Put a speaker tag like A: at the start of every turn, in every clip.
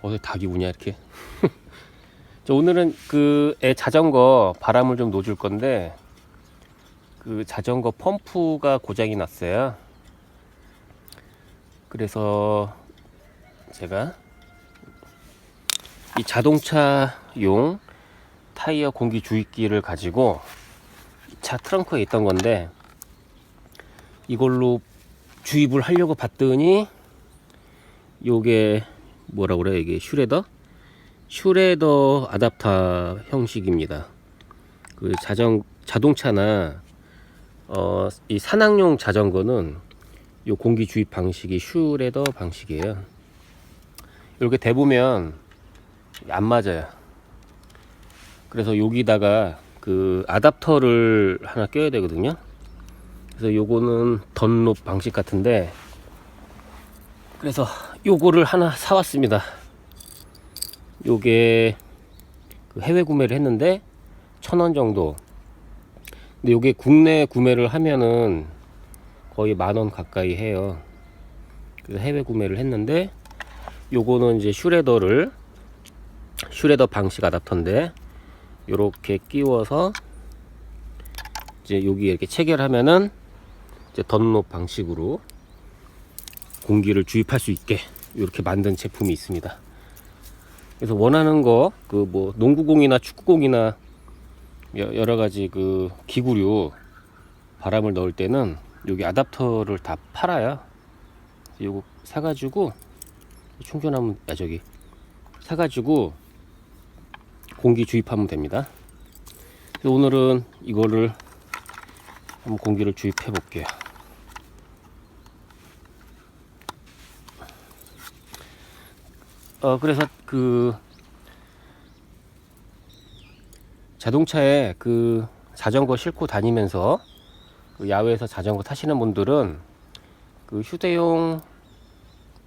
A: 어디 닭이 우냐 이렇게. 오늘은 그 애 자전거 바람을 좀 놓아줄 건데, 그 자전거 펌프가 고장이 났어요. 그래서 제가 이 자동차용 타이어 공기 주입기를 가지고 차 트렁크에 있던 건데, 이걸로 주입을 하려고 봤더니 요게 뭐라 그래, 이게 슈레더 아답터 형식입니다. 그 자동차나 이 산악용 자전거는 요 공기 주입 방식이 슈레더 방식이에요. 이렇게 대보면 안 맞아요. 그래서 여기다가 그 아답터를 하나 껴야 되거든요. 그래서 요거는 던롭 방식 같은데, 그래서 요거를 하나 사왔습니다. 요게 그 해외 구매를 했는데 1,000원 정도. 근데 요게 국내 구매를 하면은 거의 10,000원 가까이 해요. 그래서 해외 구매를 했는데, 요거는 이제 슈레더 방식 아답터인데, 요렇게 끼워서 이제 여기 이렇게 체결하면은 이제 던롭 방식으로 공기를 주입할 수 있게 이렇게 만든 제품이 있습니다. 그래서 원하는 거, 그 뭐 농구공이나 축구공이나 여러 가지 그 기구류 바람을 넣을 때는 여기 아답터를 다 팔아요. 요거 사가지고 충전하면, 사가지고 공기 주입하면 됩니다. 그래서 오늘은 이거를 한번 공기를 주입해 볼게요. 그래서 그 자동차에 그 자전거 싣고 다니면서 그 야외에서 자전거 타시는 분들은 그 휴대용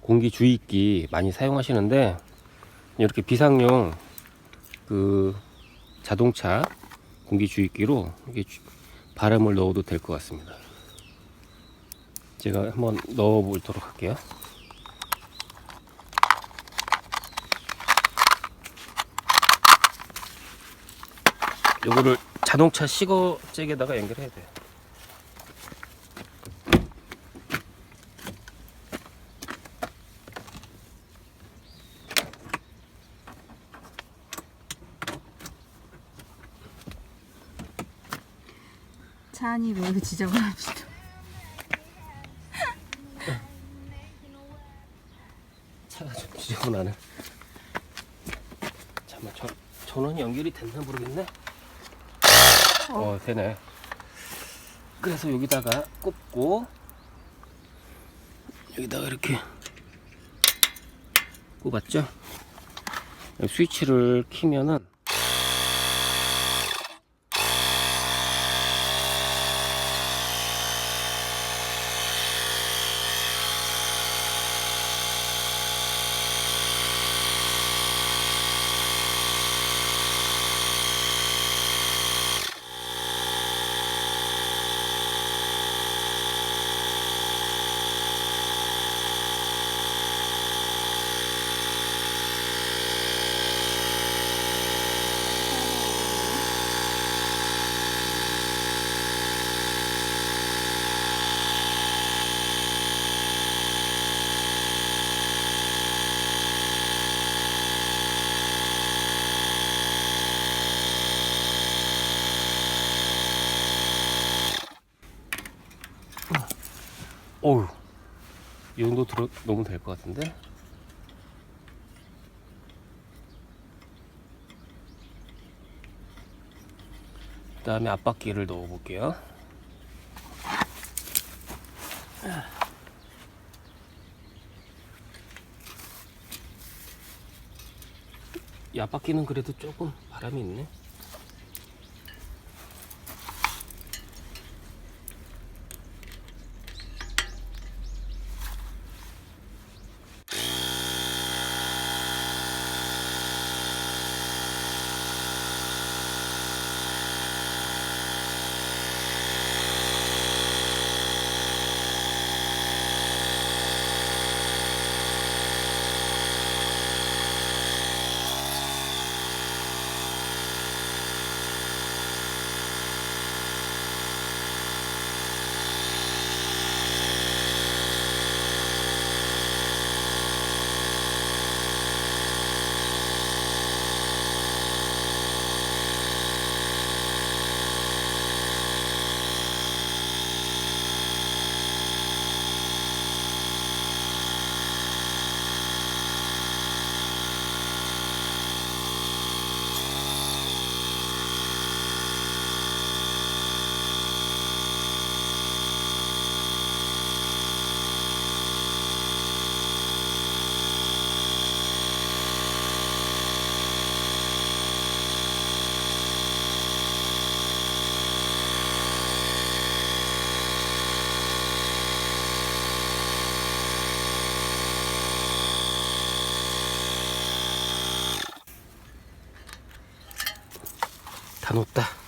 A: 공기 주입기 많이 사용하시는데, 이렇게 비상용 그 자동차 공기 주입기로 이게 바람을 넣어도 될 것 같습니다. 제가 한번 넣어 보도록 할게요. 요거를 자동차 시거잭에다가 연결해야 돼요.
B: 차 안이 매우 지저분합니다.
A: 차가 좀 지저분하네. 잠깐만, 전원이 연결이 됐나 모르겠네. 되네. 그래서 여기다가 꼽고, 여기다가 이렇게 꼽았죠. 스위치를 키면은 어우, 이 정도 넣으면 될 것 같은데. 그 다음에 앞바퀴를 넣어 볼게요. 이 앞바퀴는 그래도 조금 바람이 있네. 다 놓았다.